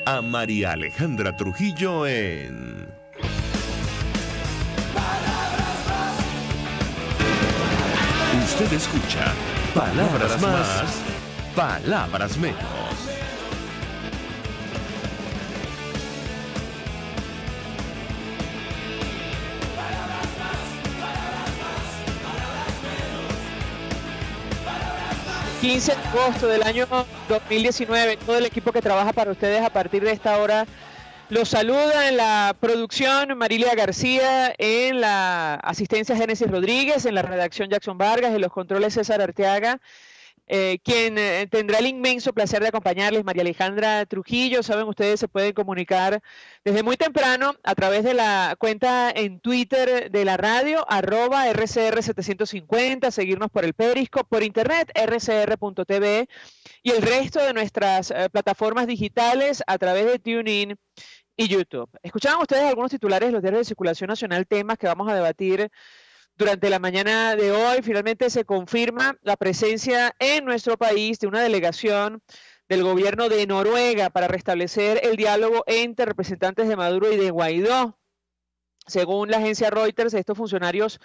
a María Alejandra Trujillo en Usted escucha Palabras más, palabras menos. ...15 de agosto del año 2019... todo el equipo que trabaja para ustedes a partir de esta hora los saluda. En la producción Marilia García, en la asistencia Génesis Rodríguez, en la redacción Jackson Vargas, en los controles César Arteaga. Quien tendrá el inmenso placer de acompañarles, María Alejandra Trujillo. Saben, ustedes se pueden comunicar desde muy temprano a través de la cuenta en Twitter de la radio, @RCR750, seguirnos por el Periscope, por internet, rcr.tv, y el resto de nuestras plataformas digitales a través de TuneIn y YouTube. Escuchaban ustedes algunos titulares de los diarios de circulación nacional, temas que vamos a debatir durante la mañana de hoy. Finalmente se confirma la presencia en nuestro país de una delegación del gobierno de Noruega para restablecer el diálogo entre representantes de Maduro y de Guaidó. Según la agencia Reuters, estos funcionarios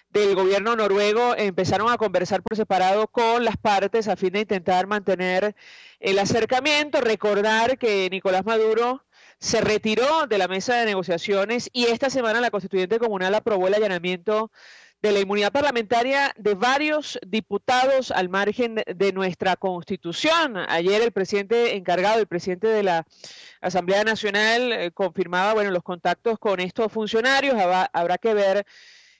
del gobierno noruego empezaron a conversar por separado con las partes a fin de intentar mantener el acercamiento. Recordar que Nicolás Maduro se retiró de la mesa de negociaciones y esta semana la Constituyente Comunal aprobó el allanamiento de la inmunidad parlamentaria de varios diputados al margen de nuestra Constitución. Ayer el presidente encargado, el presidente de la Asamblea Nacional, confirmaba, bueno, los contactos con estos funcionarios. Habrá que ver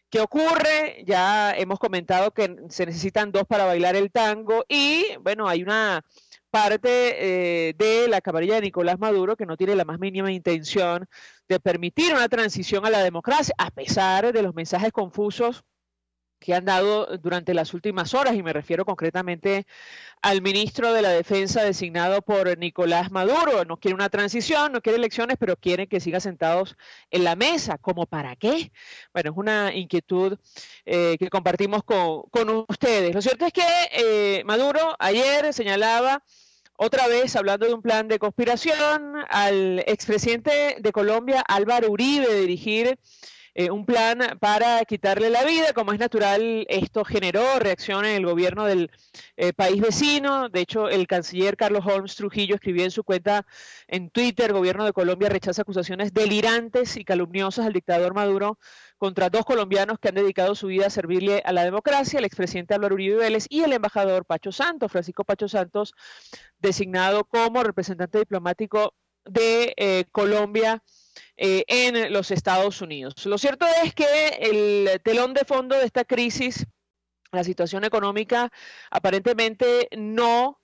qué ocurre. Ya hemos comentado que se necesitan 2 para bailar el tango y, bueno, hay una parte de la camarilla de Nicolás Maduro que no tiene la más mínima intención de permitir una transición a la democracia, a pesar de los mensajes confusos que han dado durante las últimas horas, y me refiero concretamente al ministro de la Defensa designado por Nicolás Maduro. No quiere una transición, no quiere elecciones, pero quiere que siga sentados en la mesa. ¿Cómo para qué? Bueno, es una inquietud que compartimos con ustedes. Lo cierto es que Maduro ayer señalaba, otra vez hablando de un plan de conspiración, al expresidente de Colombia, Álvaro Uribe, de dirigir un plan para quitarle la vida. Como es natural, esto generó reacción en el gobierno del país vecino. De hecho, el canciller Carlos Holmes Trujillo escribió en su cuenta en Twitter: gobierno de Colombia rechaza acusaciones delirantes y calumniosas al dictador Maduro contra 2 colombianos que han dedicado su vida a servirle a la democracia, el expresidente Álvaro Uribe Vélez y el embajador Pacho Santos, Francisco Pacho Santos, designado como representante diplomático de Colombia en los Estados Unidos. Lo cierto es que el telón de fondo de esta crisis, la situación económica, aparentemente no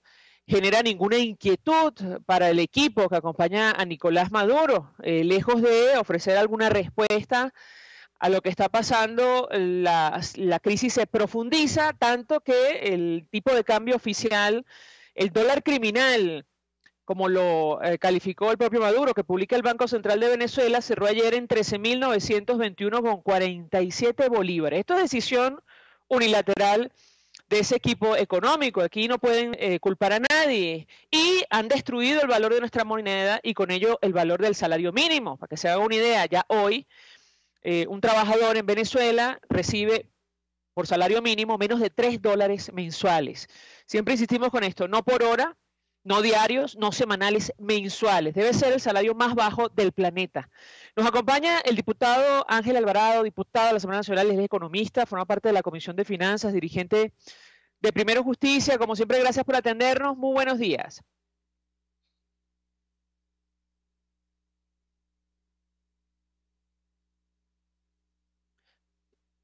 genera ninguna inquietud para el equipo que acompaña a Nicolás Maduro. Lejos de ofrecer alguna respuesta a lo que está pasando, la crisis se profundiza tanto que el tipo de cambio oficial, el dólar criminal, como lo calificó el propio Maduro, que publica el Banco Central de Venezuela, cerró ayer en 13.921,47 bolívares. Esto es decisión unilateral de ese equipo económico. Aquí no pueden culpar a nadie. Y han destruido el valor de nuestra moneda y con ello el valor del salario mínimo. Para que se haga una idea, ya hoy un trabajador en Venezuela recibe por salario mínimo menos de $3 mensuales. Siempre insistimos con esto: no por hora, no diarios, no semanales, mensuales. Debe ser el salario más bajo del planeta. Nos acompaña el diputado Ángel Alvarado, diputado de la Asamblea Nacional, es economista, forma parte de la Comisión de Finanzas, dirigente de Primero Justicia. Como siempre, gracias por atendernos. Muy buenos días.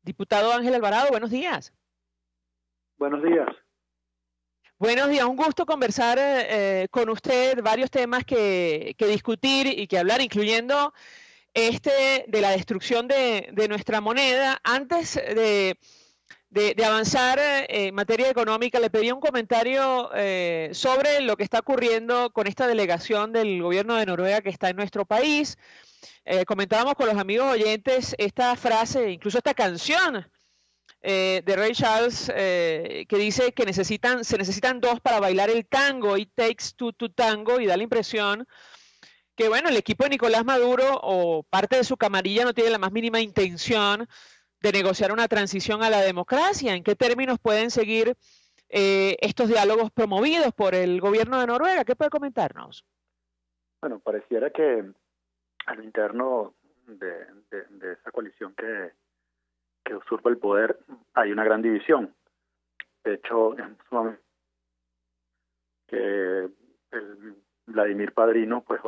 Diputado Ángel Alvarado, buenos días. Buenos días. Buenos días, un gusto conversar con usted, varios temas que discutir y que hablar, incluyendo este de la destrucción de nuestra moneda. Antes de avanzar en materia económica, le pedí un comentario sobre lo que está ocurriendo con esta delegación del gobierno de Noruega que está en nuestro país. Comentábamos con los amigos oyentes esta frase, incluso esta canción de Ray Charles, que dice que se necesitan 2 para bailar el tango. It takes two to tango, y da la impresión que bueno, el equipo de Nicolás Maduro o parte de su camarilla no tiene la más mínima intención de negociar una transición a la democracia. ¿En qué términos pueden seguir estos diálogos promovidos por el gobierno de Noruega? ¿Qué puede comentarnos? Bueno, pareciera que a lo interno de esa coalición que usurpa el poder hay una gran división. De hecho, es sumamente que el Vladimir Padrino, pues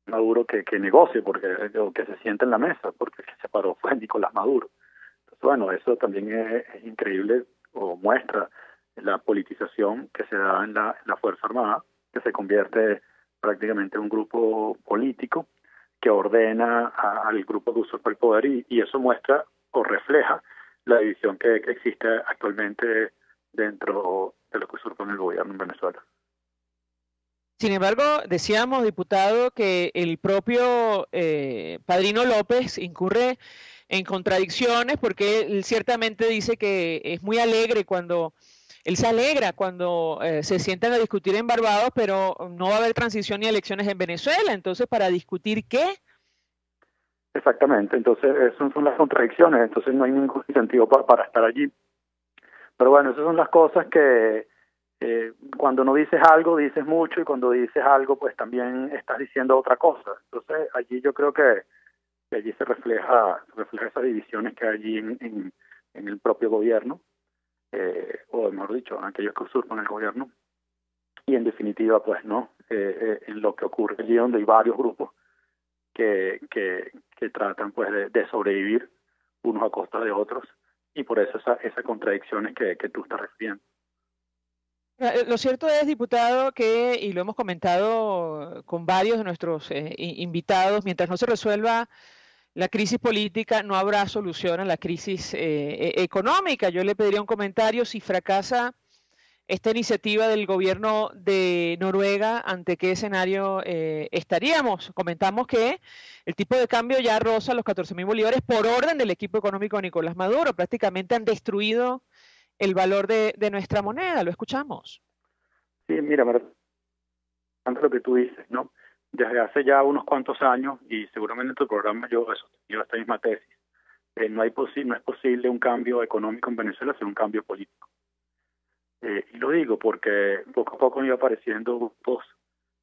Maduro que negocie, o que se siente en la mesa, porque el que se paró fue Nicolás Maduro. Entonces, bueno, eso también es increíble, o muestra la politización que se da en la Fuerza Armada, que se convierte prácticamente en un grupo político que ordena al grupo que usurpa el poder, y eso muestra o refleja la división que existe actualmente dentro de lo que usurpan el gobierno en Venezuela. Sin embargo, decíamos, diputado, que el propio Padrino López incurre en contradicciones porque él ciertamente dice que es muy alegre cuando, él se alegra cuando se sientan a discutir en Barbados, pero no va a haber transición ni elecciones en Venezuela. Entonces, ¿para discutir qué? Exactamente, entonces esas son las contradicciones, entonces no hay ningún incentivo para estar allí. Pero bueno, esas son las cosas que cuando no dices algo, dices mucho, y cuando dices algo, pues también estás diciendo otra cosa. Entonces allí yo creo que allí se refleja esas divisiones que hay allí en el propio gobierno, o mejor dicho, aquellos que usurpan el gobierno, y en definitiva, pues no, en lo que ocurre allí donde hay varios grupos que tratan pues de sobrevivir unos a costa de otros, y por eso esas contradicciones que tú estás refiriendo. Lo cierto es, diputado, que, y lo hemos comentado con varios de nuestros invitados, mientras no se resuelva la crisis política, no habrá solución a la crisis económica. Yo le pediría un comentario si fracasa esta iniciativa del gobierno de Noruega, ¿ante qué escenario estaríamos? Comentamos que el tipo de cambio ya roza los 14.000 bolívares por orden del equipo económico de Nicolás Maduro. Prácticamente han destruido el valor de nuestra moneda. Lo escuchamos. Sí, mira, lo que tú dices, ¿no? Desde hace ya unos cuantos años, y seguramente en tu programa yo he sostenido esta misma tesis, no es posible un cambio económico en Venezuela sin un cambio político. Y lo digo porque poco a poco han ido apareciendo grupos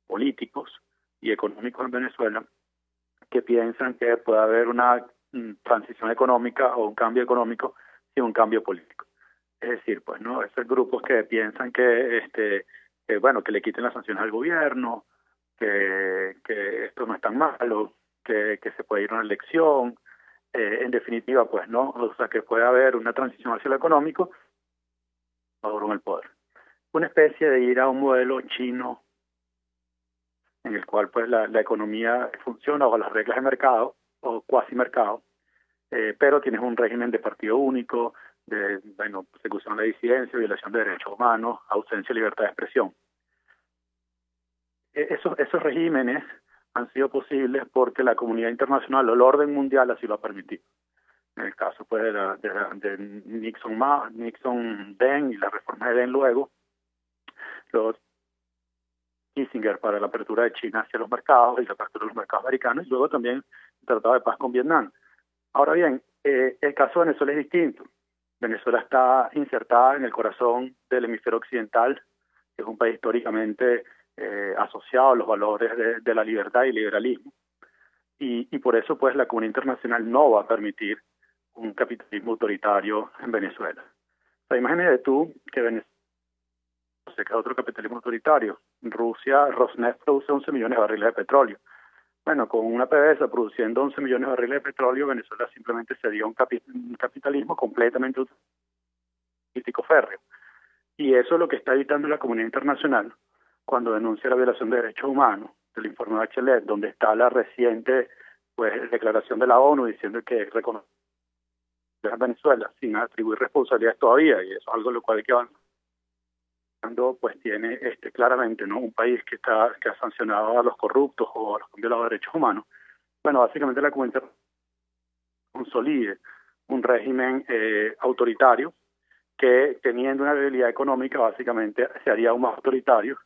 políticos y económicos en Venezuela que piensan que puede haber una transición económica o un cambio económico sin un cambio político. Es decir, pues no, esos grupos que piensan que bueno, que le quiten las sanciones al gobierno, que esto no es tan malo, que se puede ir a una elección, en definitiva, pues no, o sea, que puede haber una transición hacia lo económico, Maduro en el poder. Una especie de ir a un modelo chino en el cual pues la economía funciona bajo las reglas de mercado o cuasi mercado, pero tienes un régimen de partido único, de persecución de la disidencia, violación de derechos humanos, ausencia de libertad de expresión. Esos regímenes han sido posibles porque la comunidad internacional o el orden mundial así lo ha permitido. En el caso pues de Nixon Den y la reforma de Den luego Kissinger para la apertura de China hacia los mercados y la apertura de los mercados americanos, y luego también el Tratado de Paz con Vietnam. Ahora bien, el caso de Venezuela es distinto. Venezuela está insertada en el corazón del hemisferio occidental, que es un país históricamente asociado a los valores de la libertad y liberalismo. Y por eso pues la comunidad internacional no va a permitir un capitalismo autoritario en Venezuela. O sea, imagínate tú que Venezuela se queda otro capitalismo autoritario. Rusia, Rosneft produce 11 millones de barriles de petróleo. Bueno, con una PDVSA produciendo 11 millones de barriles de petróleo, Venezuela simplemente sería un capitalismo completamente político férreo. Y eso es lo que está evitando la comunidad internacional cuando denuncia la violación de derechos humanos del informe de Bachelet, donde está la reciente pues declaración de la ONU diciendo que reconoce a Venezuela sin atribuir responsabilidades todavía, y eso es algo en lo cual hay que avanzar. Pues tiene claramente no un país que ha sancionado a los corruptos o a los que han violado derechos humanos. Bueno, básicamente la comunidad consolide un régimen autoritario que, teniendo una debilidad económica, básicamente se haría aún más autoritario,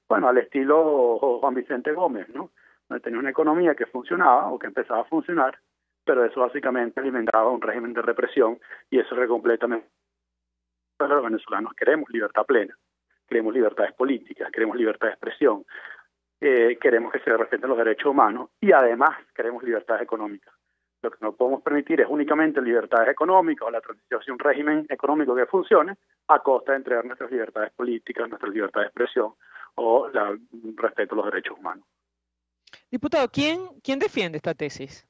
bueno, al estilo Juan Vicente Gómez, ¿no? donde tenía una economía que funcionaba o que empezaba a funcionar, pero eso básicamente alimentaba un régimen de represión y eso era completamente... Los venezolanos queremos libertad plena, queremos libertades políticas, queremos libertad de expresión, queremos que se respeten los derechos humanos y además queremos libertades económicas. Lo que no podemos permitir es únicamente libertades económicas o la transición hacia un régimen económico que funcione a costa de entregar nuestras libertades políticas, nuestras libertades de expresión o el respeto a los derechos humanos. Diputado, ¿quién defiende esta tesis?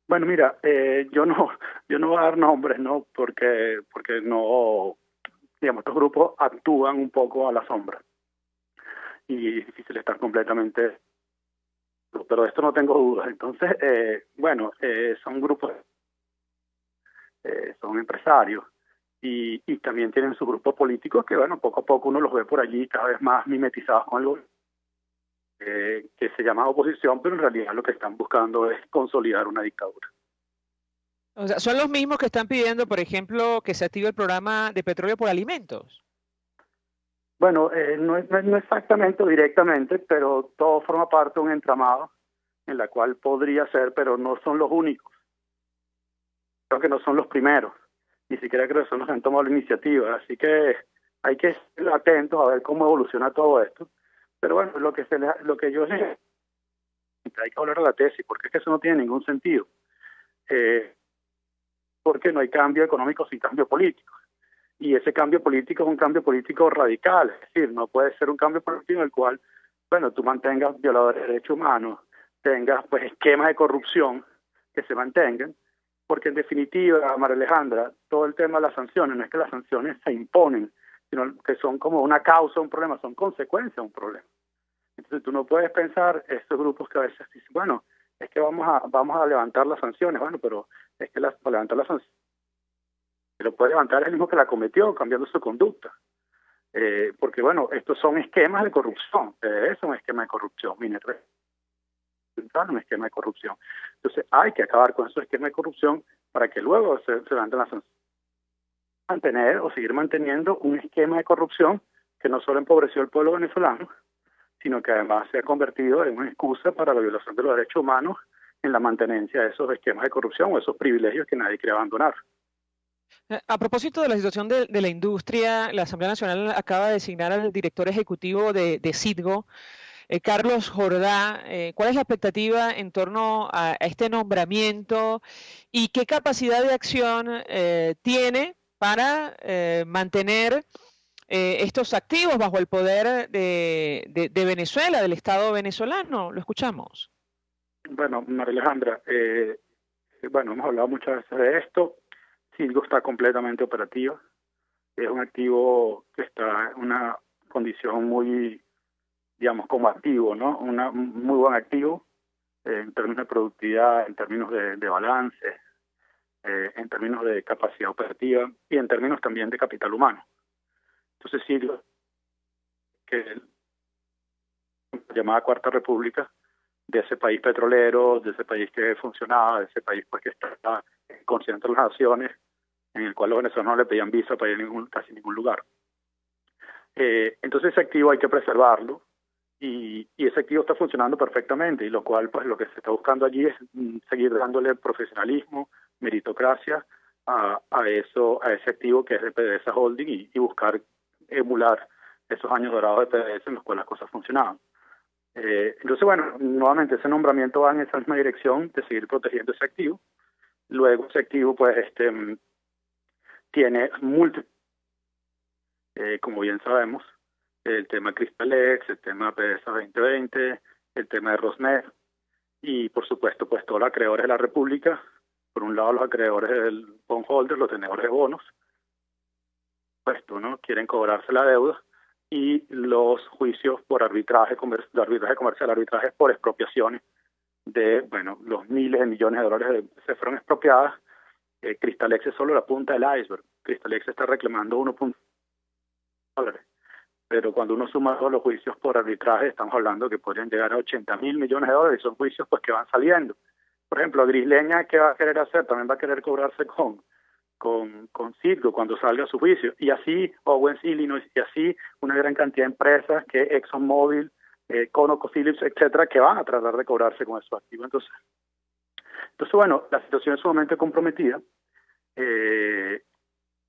Bueno, mira, yo no voy a dar nombres, ¿no? Porque no, digamos, estos grupos actúan un poco a la sombra y es difícil estar completamente, pero de esto no tengo dudas. Entonces, son grupos, son empresarios y también tienen sus grupos políticos que, bueno, poco a poco uno los ve por allí cada vez más mimetizados con el gobierno, que se llama oposición, pero en realidad lo que están buscando es consolidar una dictadura. O sea, son los mismos que están pidiendo, por ejemplo, que se active el programa de petróleo por alimentos. Bueno, no exactamente o directamente, pero todo forma parte de un entramado en la cual podría ser, pero no son los únicos. Creo que no son los primeros. Ni siquiera creo que son los que han tomado la iniciativa. Así que hay que estar atentos a ver cómo evoluciona todo esto. Pero bueno, lo que yo les... Hay que hablar de la tesis, porque es que eso no tiene ningún sentido. Porque no hay cambio económico sin cambio político. Y ese cambio político es un cambio político radical, es decir, no puede ser un cambio político en el cual, bueno, tú mantengas violadores de derechos humanos, tengas pues esquemas de corrupción que se mantengan, porque en definitiva, María Alejandra, todo el tema de las sanciones, no es que las sanciones se imponen, sino que son como una causa de un problema, son consecuencias de un problema. Entonces tú no puedes pensar, estos grupos que a veces dicen, bueno, es que vamos a levantar las sanciones, bueno, pero es que para levantar las sanciones, lo puede levantar el mismo que la cometió, cambiando su conducta. Porque, bueno, estos son esquemas de corrupción. Es un esquema de corrupción. Un esquema de corrupción. Entonces, hay que acabar con esos esquemas de corrupción para que luego se levanten las sanciones. Mantener o seguir manteniendo un esquema de corrupción que no solo empobreció al pueblo venezolano, sino que además se ha convertido en una excusa para la violación de los derechos humanos en la mantenencia de esos esquemas de corrupción o esos privilegios que nadie quiere abandonar. A propósito de la situación de la industria, la Asamblea Nacional acaba de designar al director ejecutivo de Citgo, Carlos Jordá. ¿Cuál es la expectativa en torno a este nombramiento y qué capacidad de acción tiene para mantener estos activos bajo el poder de Venezuela, del Estado venezolano? Lo escuchamos. Bueno, María Alejandra, hemos hablado muchas veces de esto. Citgo está completamente operativa. Es un activo que está en una condición muy, digamos, como activo, ¿no? Un muy buen activo en términos de productividad, en términos de balance, en términos de capacidad operativa y en términos también de capital humano. Entonces, Citgo, que la llamada Cuarta República, de ese país petrolero, de ese país que funcionaba, de ese país pues que está consciente de las naciones, en el cual los venezolanos no le pedían visa para ir a casi ningún lugar. Entonces ese activo hay que preservarlo y ese activo está funcionando perfectamente, y lo cual pues lo que se está buscando allí es seguir dándole profesionalismo, meritocracia a ese activo que es de PDVSA Holding y buscar emular esos años dorados de PDVSA en los cuales las cosas funcionaban. Entonces, bueno, nuevamente ese nombramiento va en esa misma dirección de seguir protegiendo ese activo. Luego ese activo pues tiene múltiples, como bien sabemos, el tema Cristalex, el tema PDVSA 2020, el tema de Rosneft y por supuesto pues todos los acreedores de la República, por un lado los acreedores del bondholder, los tenedores de bonos, pues ¿no? Quieren cobrarse la deuda, y los juicios por arbitraje comercial, arbitraje por expropiaciones de, bueno, los miles de millones de dólares que se fueron expropiadas. Cristalex es solo la punta del iceberg. Cristalex está reclamando 1.5 dólares, pero cuando uno suma todos los juicios por arbitraje, estamos hablando que podrían llegar a 80.000 millones de dólares, y son juicios pues que van saliendo. Por ejemplo, Grisleña, ¿qué va a querer hacer? También va a querer cobrarse con Citgo cuando salga a su juicio, y así Owens Illinois, y así una gran cantidad de empresas que ExxonMobil, ConocoPhillips, etcétera, que van a tratar de cobrarse con esos activos. Entonces bueno, la situación es sumamente comprometida.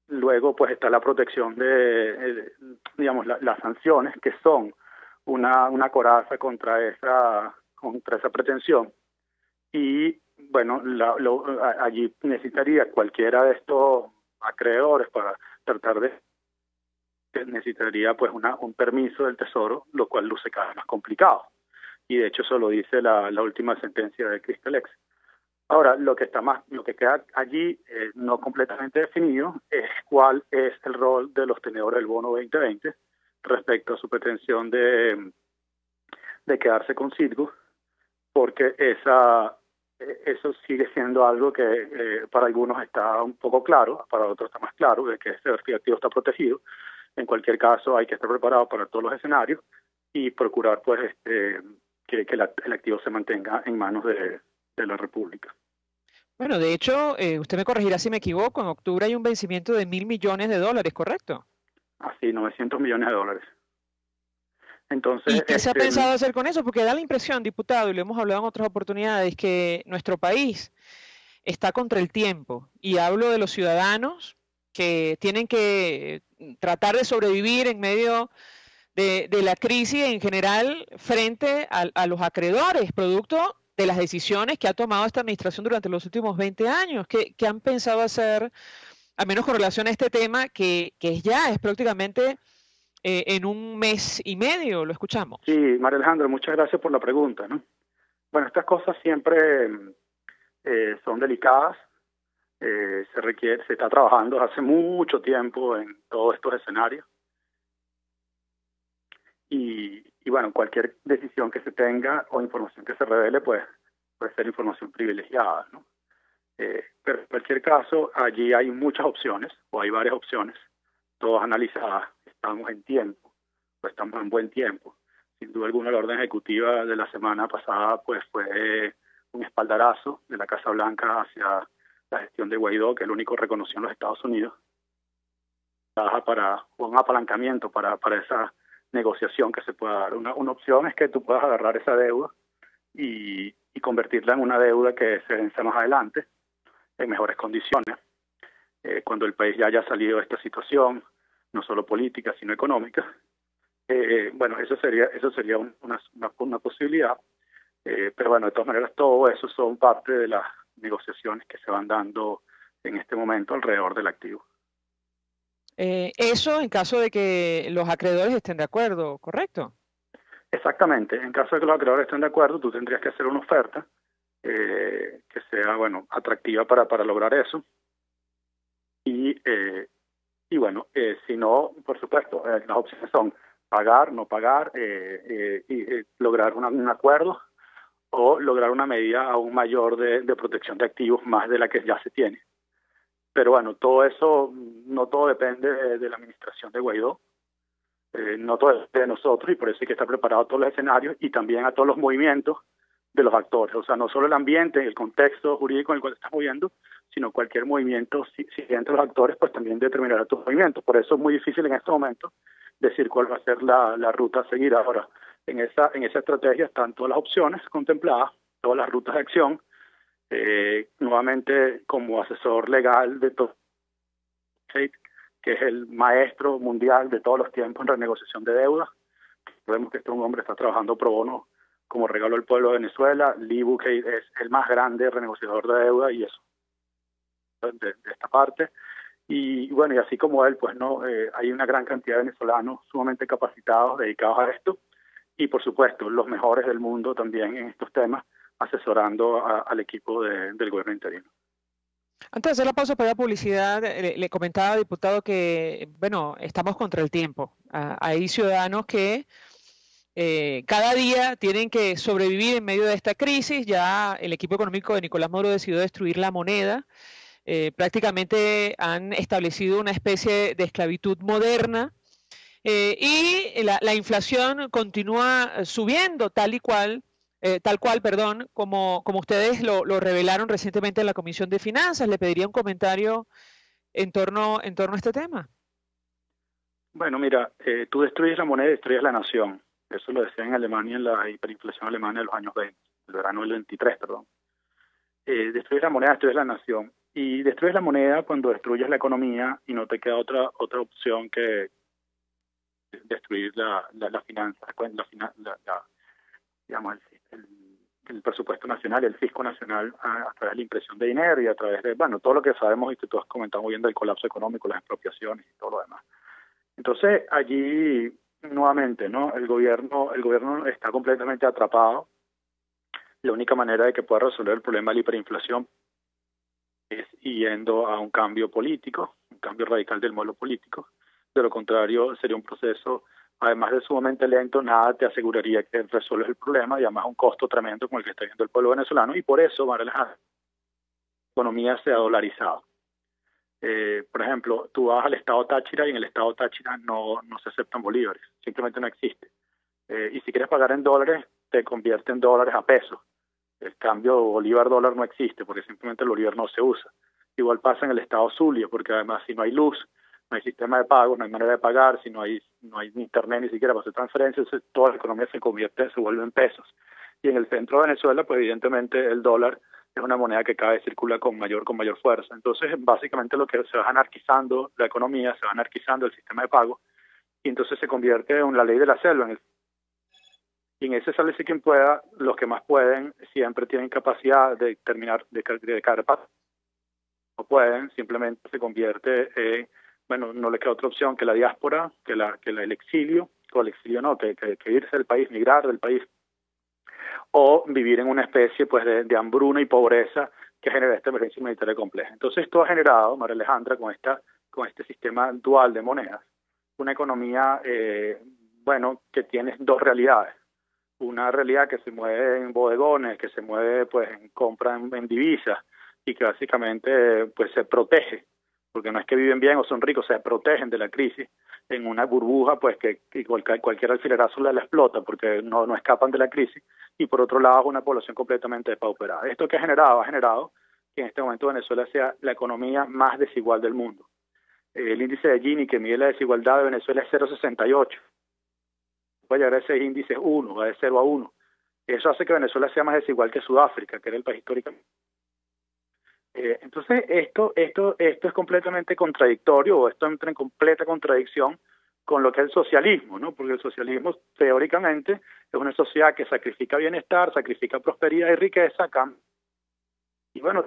Luego, pues está la protección de digamos, las sanciones, que son una coraza contra esa pretensión. Y bueno, allí necesitaría cualquiera de estos acreedores para tratar necesitaría pues un permiso del Tesoro, lo cual luce cada vez más complicado. Y de hecho eso lo dice la última sentencia de Cristalex. Ahora, lo que queda allí no completamente definido es cuál es el rol de los tenedores del bono 2020 respecto a su pretensión de quedarse con Citgo, porque eso sigue siendo algo que para algunos está un poco claro, para otros está más claro, de que ese activo está protegido. En cualquier caso, hay que estar preparado para todos los escenarios y procurar pues que el activo se mantenga en manos de la República. Bueno, de hecho, usted me corregirá si me equivoco, en octubre hay un vencimiento de $1.000 millones, ¿correcto? Así, $900 millones. Entonces, ¿y qué se ha pensado hacer con eso? Porque da la impresión, diputado, y lo hemos hablado en otras oportunidades, que nuestro país está contra el tiempo. Y hablo de los ciudadanos que tienen que tratar de sobrevivir en medio de la crisis en general frente a los acreedores, producto de las decisiones que ha tomado esta administración durante los últimos 20 años. ¿Qué han pensado hacer, al menos con relación a este tema, que es prácticamente en un mes y medio? Lo escuchamos. Sí, María Alejandra, muchas gracias por la pregunta, ¿no? Bueno, estas cosas siempre son delicadas. Se está trabajando hace mucho tiempo en todos estos escenarios. Y bueno, cualquier decisión que se tenga o información que se revele, pues puede ser información privilegiada, ¿no? Pero en cualquier caso, allí hay muchas opciones, o hay varias opciones, todas analizadas. Estamos en tiempo, o estamos en buen tiempo. Sin duda alguna, la orden ejecutiva de la semana pasada pues fue un espaldarazo de la Casa Blanca hacia la gestión de Guaidó, que es el único reconocido en los Estados Unidos, para un apalancamiento para esa negociación que se pueda dar. Una opción es que tú puedas agarrar esa deuda y convertirla en una deuda que se vence más adelante en mejores condiciones, cuando el país ya haya salido de esta situación, no solo política sino económica. Bueno, eso sería una posibilidad, pero bueno, de todas maneras todo eso son parte de las negociaciones que se van dando en este momento alrededor del activo. Eso en caso de que los acreedores estén de acuerdo, ¿correcto? Exactamente. En caso de que los acreedores estén de acuerdo, tú tendrías que hacer una oferta que sea, bueno, atractiva para lograr eso. Y bueno, si no, por supuesto, las opciones son pagar, no pagar, y lograr un acuerdo, o lograr una medida aún mayor de protección de activos, más de la que ya se tiene. Pero bueno, todo eso, no todo depende de la administración de Guaidó, no todo depende de nosotros, y por eso hay que estar preparado a todos los escenarios y también a todos los movimientos de los actores. O sea, no solo el ambiente, el contexto jurídico en el cual se está moviendo, sino cualquier movimiento, si entre los actores, pues también determinará tus movimientos. Por eso es muy difícil en este momento decir cuál va a ser la ruta a seguir. Ahora, en esa estrategia están todas las opciones contempladas, todas las rutas de acción. Nuevamente, como asesor legal de todo, que es el maestro mundial de todos los tiempos en renegociación de deuda. Vemos que este hombre está trabajando pro bono como regalo al pueblo de Venezuela. Lee Buchheit es el más grande renegociador de deuda y eso de esta parte. Y bueno, y así como él, pues no, hay una gran cantidad de venezolanos sumamente capacitados, dedicados a esto, y por supuesto los mejores del mundo también en estos temas, asesorando al equipo del gobierno interino. Antes de hacer la pausa para la publicidad, le comentaba, diputado, que, bueno, estamos contra el tiempo. Hay ciudadanos que cada día tienen que sobrevivir en medio de esta crisis. Ya el equipo económico de Nicolás Maduro decidió destruir la moneda. Prácticamente han establecido una especie de esclavitud moderna. Y la inflación continúa subiendo tal cual, como ustedes lo revelaron recientemente en la Comisión de Finanzas. Le pediría un comentario en torno a este tema. Bueno, mira, tú destruyes la moneda y destruyes la nación. Eso lo decía en Alemania, en la hiperinflación alemana de los años 20, el verano del 23, perdón. Destruyes la moneda, destruyes la nación. Y destruyes la moneda cuando destruyes la economía y no te queda otra opción que destruir la finanza, digamos, el presupuesto nacional, el fisco nacional, a través de la impresión de dinero y a través de, bueno, todo lo que sabemos y que todos comentamos bien del colapso económico, las expropiaciones y todo lo demás. Entonces, allí, nuevamente, ¿no? El gobierno está completamente atrapado. La única manera de que pueda resolver el problema de la hiperinflación es yendo a un cambio político, un cambio radical del modelo político. De lo contrario, sería un proceso, además de sumamente lento, nada te aseguraría que resuelves el problema y además un costo tremendo como el que está viendo el pueblo venezolano. Y por eso, la economía se ha dolarizado. Por ejemplo, tú vas al estado Táchira y en el estado Táchira no se aceptan bolívares, simplemente no existe. Y si quieres pagar en dólares, te convierte en dólares a pesos. El cambio bolívar-dólar no existe porque simplemente el bolívar no se usa. Igual pasa en el estado Zulia, porque además si no hay luz, no hay sistema de pago, no hay manera de pagar, si no hay internet ni siquiera para hacer transferencias, toda la economía se vuelve en pesos. Y en el centro de Venezuela, pues evidentemente el dólar es una moneda que cada vez circula con mayor fuerza. Entonces, básicamente lo que se va anarquizando la economía, se va anarquizando el sistema de pago, y entonces se convierte en la ley de la selva. Y en ese sálvese quien pueda, los que más pueden siempre tienen capacidad de terminar de caer paso. No pueden, simplemente se convierte en, bueno, no le queda otra opción que la diáspora, que el exilio, o el exilio no, que irse del país, migrar del país, o vivir en una especie pues de hambruna y pobreza que genera esta emergencia humanitaria compleja. Entonces esto ha generado, María Alejandra, con este sistema dual de monedas, una economía que tiene dos realidades. Una realidad que se mueve en bodegones, que se mueve pues en compra en divisas y que básicamente pues se protege, porque no es que viven bien o son ricos, se protegen de la crisis en una burbuja pues que cualquier alfilerazo la explota porque no escapan de la crisis, y por otro lado una población completamente depauperada. ¿Esto qué ha generado que en este momento Venezuela sea la economía más desigual del mundo? El índice de Gini, que mide la desigualdad de Venezuela, es 0,68. Puede llegar a ese índice 1, va de 0 a 1. Eso hace que Venezuela sea más desigual que Sudáfrica, que era el país históricamente. Entonces, esto es completamente contradictorio, o esto entra en completa contradicción con lo que es el socialismo, ¿no? Porque el socialismo, teóricamente, es una sociedad que sacrifica bienestar, sacrifica prosperidad y riqueza, y bueno,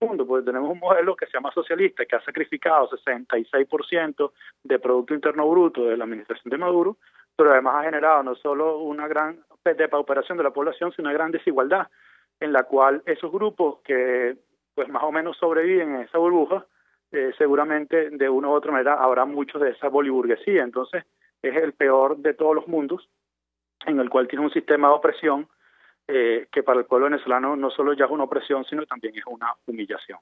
porque tenemos un modelo que se llama socialista, que ha sacrificado 66% de Producto Interno Bruto de la administración de Maduro, pero además ha generado no solo una gran depauperación de la población, sino una gran desigualdad, en la cual esos grupos que pues más o menos sobreviven en esa burbuja, seguramente de una u otra manera habrá muchos de esa boliburguesía. Entonces es el peor de todos los mundos, en el cual tiene un sistema de opresión que para el pueblo venezolano no solo ya es una opresión, sino también es una humillación.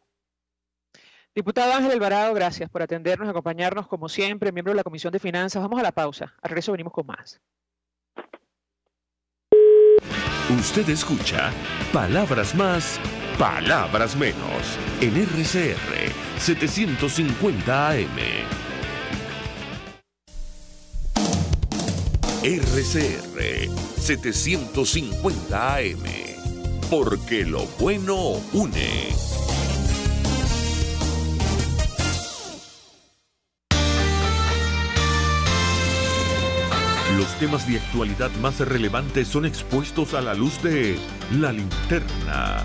Diputado Ángel Alvarado, gracias por atendernos y acompañarnos como siempre, miembro de la Comisión de Finanzas. Vamos a la pausa. Al regreso venimos con más. Usted escucha Palabras Más, Palabras Menos en RCR 750 AM. RCR 750 AM. Porque lo bueno une. Los temas de actualidad más relevantes son expuestos a la luz de La Linterna.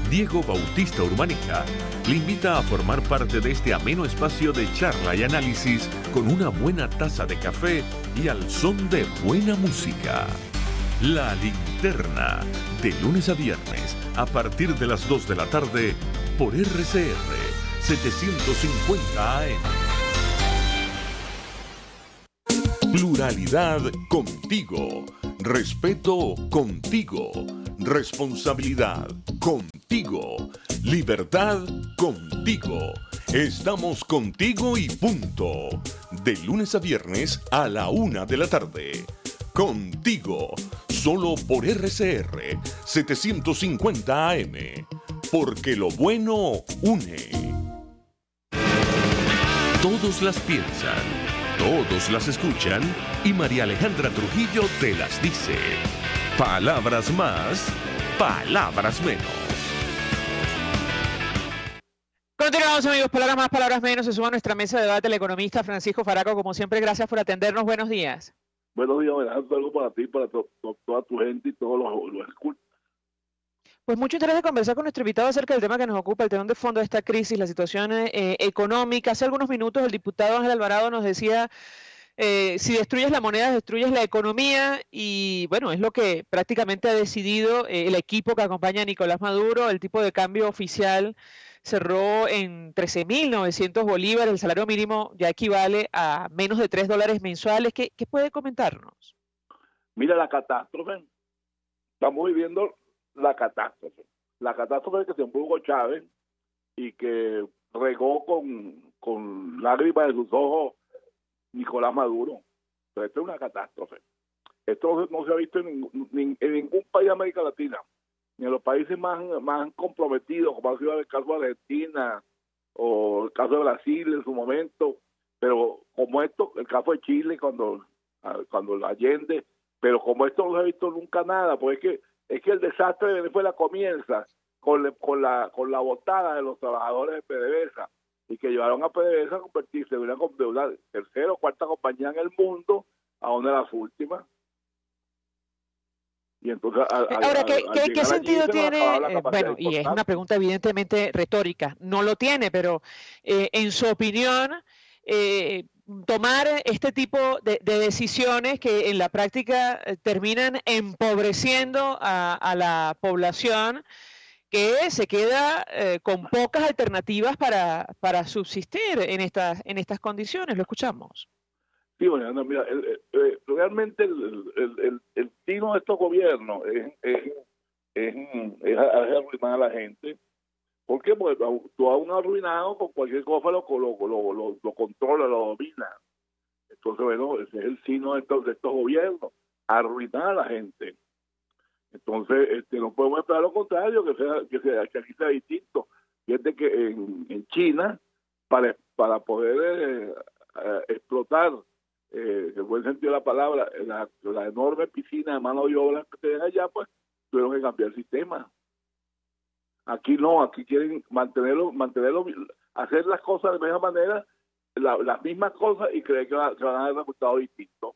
Diego Bautista Urmanica le invita a formar parte de este ameno espacio de charla y análisis con una buena taza de café y al son de buena música. La Linterna, de lunes a viernes, a partir de las 2 de la tarde, por RCR 750 AM. Pluralidad contigo, respeto contigo, responsabilidad contigo, libertad contigo. Estamos contigo y punto. De lunes a viernes a la 1 de la tarde. Contigo, solo por RCR 750 AM. Porque lo bueno une. Todos las piensan. todos las escuchan y María Alejandra Trujillo te las dice. Palabras más, palabras menos. Continuamos, amigos. Palabras más, palabras menos. Se suma a nuestra mesa de debate el economista Francisco Faraco. Como siempre, gracias por atendernos. Buenos días. Buenos días, Alejandro. Algo para ti, para toda tu gente y todos los escuchas. Pues mucho interés de conversar con nuestro invitado acerca del tema que nos ocupa, el telón de fondo de esta crisis, la situación económica. Hace algunos minutos el diputado Ángel Alvarado nos decía, si destruyes la moneda, destruyes la economía, y bueno, es lo que prácticamente ha decidido el equipo que acompaña a Nicolás Maduro. El tipo de cambio oficial cerró en 13.900 bolívares, el salario mínimo ya equivale a menos de $3 mensuales. ¿Qué puede comentarnos? Mira la catástrofe, estamos viviendo la catástrofe que sembró Hugo Chávez y que regó con lágrimas de sus ojos Nicolás Maduro. Pero esto es una catástrofe. Esto no se ha visto en ningún país de América Latina, ni en los países más comprometidos, como ha sido el caso de Argentina o el caso de Brasil en su momento, pero como esto, el caso de Chile cuando Allende, pero como esto no se ha visto nunca nada, pues es que el desastre de Venezuela comienza con la botada de los trabajadores de PDVSA, y que llevaron a PDVSA a convertirse en una tercera o cuarta compañía en el mundo, a una de las últimas. Y entonces, ahora, ¿qué sentido tiene? Bueno, y es una pregunta evidentemente retórica, no lo tiene, pero en su opinión, tomar este tipo de decisiones que en la práctica terminan empobreciendo a la población, que se queda con pocas alternativas para subsistir en estas condiciones. Lo escuchamos. Sí, bueno, mira, realmente el tino de estos gobiernos es arruinar a la gente. ¿Por qué? Porque tú a un arruinado con cualquier cosa lo controla, lo domina. Entonces, bueno, ese es el signo de estos gobiernos, arruinar a la gente. Entonces, no podemos esperar lo contrario, que aquí sea distinto. Fíjate que en China, para poder explotar, en el buen sentido de la palabra, la enorme piscina de mano de obra que tienen allá, pues tuvieron que cambiar el sistema. Aquí no, aquí quieren mantenerlo, hacer las cosas de la misma manera, las mismas cosas, y creen que van a dar resultados distintos.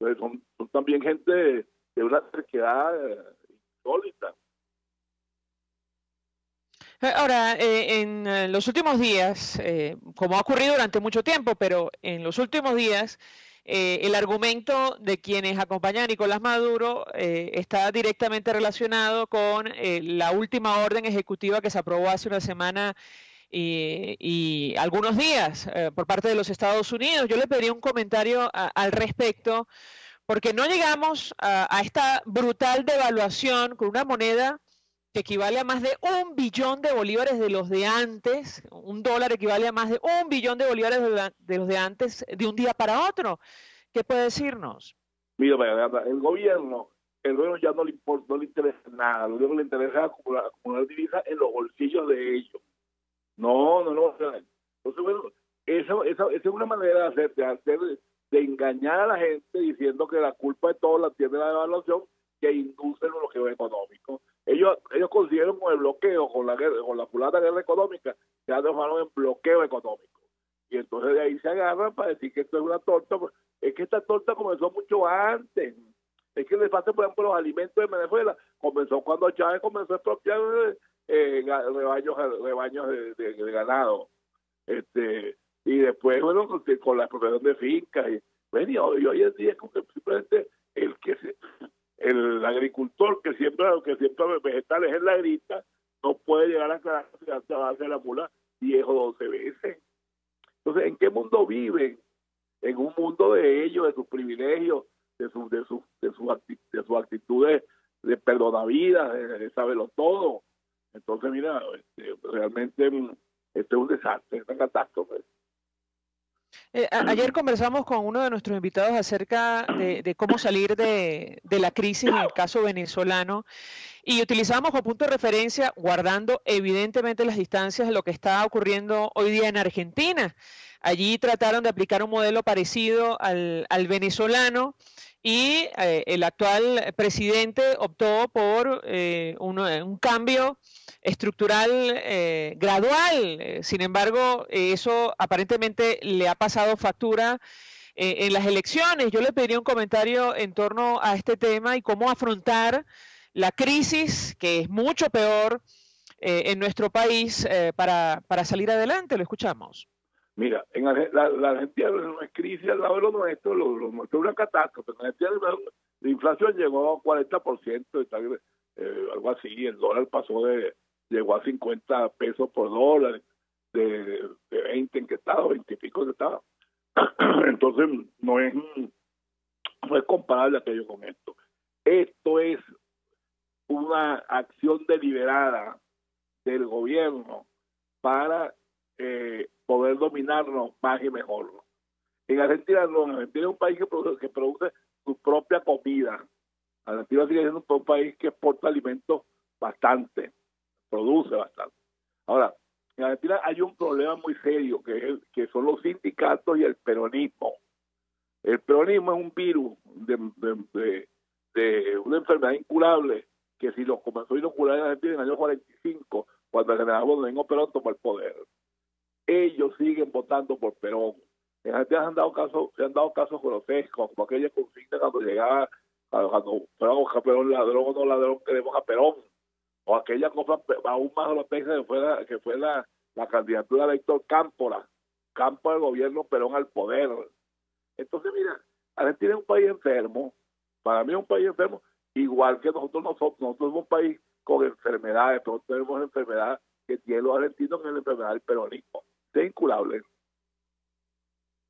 Entonces son también gente de una terquedad insólita. Ahora, en los últimos días, como ha ocurrido durante mucho tiempo, pero en los últimos días, el argumento de quienes acompañan a Nicolás Maduro está directamente relacionado con la última orden ejecutiva que se aprobó hace una semana y algunos días por parte de los Estados Unidos. Yo le pediría un comentario al respecto, porque no llegamos a esta brutal devaluación con una moneda que equivale a más de 1 billón de bolívares de los de antes. Un dólar equivale a más de 1 billón de bolívares de los de antes, de un día para otro. ¿Qué puede decirnos? Mira, el gobierno ya no le interesa nada. Lo único que le interesa es acumular divisas en los bolsillos de ellos. No. Entonces, bueno, esa es una manera de engañar a la gente diciendo que la culpa de todo la tiene la devaluación, que induce el bloqueo económico. Ellos consiguieron con el bloqueo, con la fulana guerra económica, ya dejaron en bloqueo económico. Y entonces de ahí se agarran para decir que esto es una torta. Es que esta torta comenzó mucho antes. Es que les falta, por ejemplo, los alimentos de Venezuela. Comenzó cuando Chávez comenzó a expropiar rebaños de ganado. Y después, bueno, con la expropiación de fincas. Y hoy en día es como que simplemente el agricultor que siempre vegetales en la grita no puede llegar a darse la mula 10 o 12 veces. Entonces, ¿en qué mundo viven? En un mundo de ellos, de sus privilegios, de sus actitudes de perdonavidas, de saberlo todo. Entonces, mira, realmente esto es un desastre, es una catástrofe. Ayer conversamos con uno de nuestros invitados acerca de cómo salir de la crisis en el caso venezolano, y utilizamos como punto de referencia, guardando evidentemente las distancias, de lo que está ocurriendo hoy día en Argentina. Allí trataron de aplicar un modelo parecido al venezolano y el actual presidente optó por un cambio estructural gradual. Sin embargo, eso aparentemente le ha pasado factura en las elecciones. Yo le pediría un comentario en torno a este tema y cómo afrontar la crisis, que es mucho peor en nuestro país, para salir adelante. Lo escuchamos. Mira, la Argentina no es crisis al lado de lo nuestro, lo nuestro es una catástrofe. En Argentina la inflación llegó a 40%, algo así, el dólar llegó a 50 pesos por dólar, de 20 en que estaba, 20 y pico que estaba. Entonces no es comparable aquello con esto. Esto es una acción deliberada del gobierno para poder dominarnos más y mejor. En Argentina no, Argentina es un país que produce su propia comida. Argentina sigue siendo un país que exporta alimentos bastante, produce bastante. Ahora, en Argentina hay un problema muy serio que son los sindicatos y el peronismo. El peronismo es un virus de una enfermedad incurable que si lo comenzó a inocular en Argentina en el año 45, cuando el general Domingo Perón tomó el poder. Ellos siguen votando por Perón. En Argentina se han dado casos grotescos, como aquella consigna cuando llegaba, cuando Perón ladrón o no ladrón, queremos a Perón. O aquella cosa aún más grotesca que fue la candidatura de Héctor Cámpora del gobierno Perón al poder. Entonces, mira, Argentina es un país enfermo. Para mí es un país enfermo, igual que nosotros somos un país con enfermedades, pero tenemos enfermedades que tienen los argentinos, que es la enfermedad del peronismo. Es incurable.